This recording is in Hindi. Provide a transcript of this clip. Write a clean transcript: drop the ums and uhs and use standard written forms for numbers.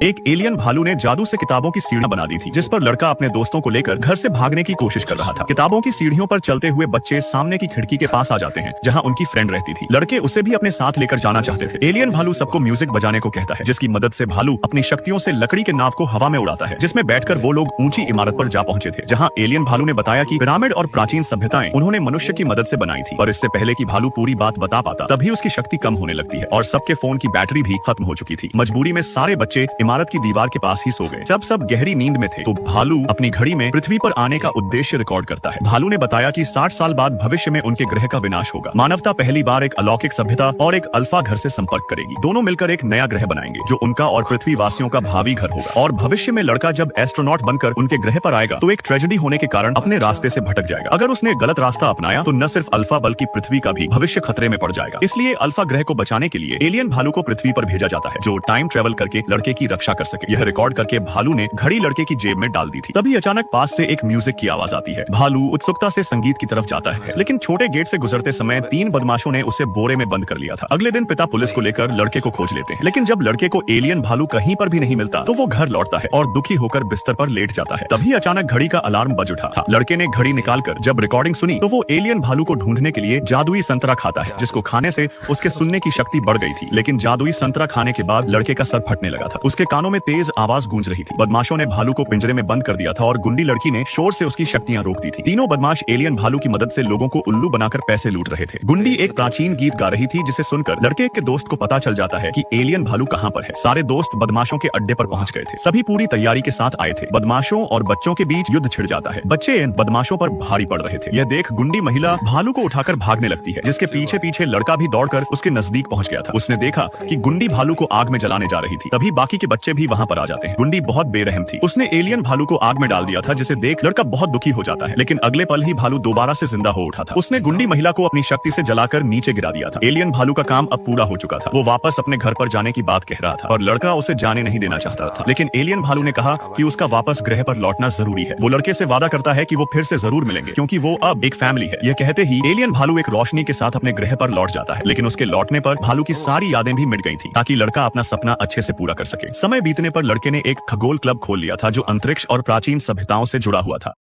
एक एलियन भालू ने जादू से किताबों की सीढ़ियां बना दी थी, जिस पर लड़का अपने दोस्तों को लेकर घर से भागने की कोशिश कर रहा था। किताबों की सीढ़ियों पर चलते हुए बच्चे सामने की खिड़की के पास आ जाते हैं, जहां उनकी फ्रेंड रहती थी। लड़के उसे भी अपने साथ लेकर जाना चाहते थे। एलियन भालू सबको म्यूजिक बजाने को कहता है, जिसकी मदद से भालू अपनी शक्तियों से लकड़ी के नाव को हवा में उड़ाता है, जिसमें बैठकर वो लोग ऊंची इमारत पर जा पहुंचे थे, जहां एलियन भालू ने बताया कि पिरामिड और प्राचीन सभ्यताएं उन्होंने मनुष्य की मदद से बनाई थी। और इससे पहले कि भालू पूरी बात बता पाता, तभी उसकी शक्ति कम होने लगती है और सबके फोन की बैटरी भी खत्म हो चुकी थी। मजबूरी में सारे बच्चे इमारत की दीवार के पास ही सो गए। जब सब गहरी नींद में थे, तो भालू अपनी घड़ी में पृथ्वी पर आने का उद्देश्य रिकॉर्ड करता है। भालू ने बताया कि 60 साल बाद भविष्य में उनके ग्रह का विनाश होगा। मानवता पहली बार एक अलौकिक सभ्यता और एक अल्फा घर से संपर्क करेगी। दोनों मिलकर एक नया ग्रह बनाएंगे, जो उनका और पृथ्वी वासियों का भावी घर होगा। और भविष्य में लड़का जब एस्ट्रोनॉट बनकर उनके ग्रह पर आएगा, तो एक ट्रेजेडी होने के कारण अपने रास्ते से भटक जाएगा। अगर उसने गलत रास्ता अपनाया, तो न सिर्फ अल्फा बल्कि पृथ्वी का भी भविष्य खतरे में पड़ जाएगा। इसलिए अल्फा ग्रह को बचाने के लिए एलियन भालू को पृथ्वी पर भेजा जाता है, जो टाइम ट्रेवल करके लड़के की रक्षा कर सके। यह रिकॉर्ड करके भालू ने घड़ी लड़के की जेब में डाल दी थी। तभी अचानक पास से एक म्यूजिक की आवाज आती है। भालू उत्सुकता से संगीत की तरफ जाता है, लेकिन छोटे गेट से गुजरते समय 3 बदमाशों ने उसे बोरे में बंद कर लिया था। अगले दिन पिता पुलिस को लेकर लड़के को खोज लेते हैं, लेकिन जब लड़के को एलियन भालू कहीं पर भी नहीं मिलता, तो वो घर लौटता है और दुखी होकर बिस्तर पर लेट जाता है। तभी अचानक घड़ी का अलार्म बज उठा था। लड़के ने घड़ी निकालकर जब रिकॉर्डिंग सुनी, तो वो एलियन भालू को ढूंढने के लिए जादुई संतरा खाता है, जिसको खाने से उसके सुनने की शक्ति बढ़ गई थी। लेकिन जादुई संतरा खाने के बाद लड़के का सर फटने लगा था। उसके कानों में तेज आवाज गूंज रही थी। बदमाशों ने भालू को पिंजरे में बंद कर दिया था और गुंडी लड़की ने शोर से उसकी शक्तियां रोक दी थी। तीनों बदमाश एलियन भालू की मदद से लोगों को उल्लू बनाकर पैसे लूट रहे थे। गुंडी एक प्राचीन गीत गा रही थी, जिसे सुनकर लड़के के दोस्त को पता चल जाता है कि एलियन भालू कहां पर है। सारे दोस्त बदमाशों के अड्डे पर पहुंच गए थे। सभी पूरी तैयारी के साथ आए थे। बदमाशों और बच्चों के बीच युद्ध छिड़ जाता है। बच्चे इन बदमाशों पर भारी पड़ रहे थे। यह देख गुंडी महिला भालू को उठाकर भागने लगती है, जिसके पीछे पीछे लड़का भी दौड़कर उसके नजदीक पहुंच गया था। उसने देखा कि गुंडी भालू को आग में जलाने जा रही थी। तभी बाकी के बच्चे भी वहां पर आ जाते हैं। गुंडी बहुत बेरहम थी। उसने एलियन भालू को आग में डाल दिया था, जिसे देख लड़का बहुत दुखी हो जाता है। लेकिन अगले पल ही भालू दोबारा से जिंदा हो उठा था। उसने गुंडी महिला को अपनी शक्ति से जलाकर नीचे गिरा दिया था। एलियन भालू का काम अब पूरा हो चुका था। वो वापस अपने घर पर जाने की बात कह रहा था और लड़का उसे जाने नहीं देना चाहता था। लेकिन एलियन भालू ने कहा कि उसका वापस ग्रह पर लौटना जरूरी है। वो लड़के से वादा करता है कि वो फिर से जरूर मिलेंगे, क्योंकि वो अब एक फैमिली है। यह कहते ही एलियन भालू एक रोशनी के साथ अपने ग्रह पर लौट जाता है। लेकिन उसके लौटने पर भालू की सारी यादें भी मिट गई थी, ताकि लड़का अपना सपना अच्छे से पूरा कर सके। समय बीतने पर लड़के ने एक खगोल क्लब खोल लिया था, जो अंतरिक्ष और प्राचीन सभ्यताओं से जुड़ा हुआ था।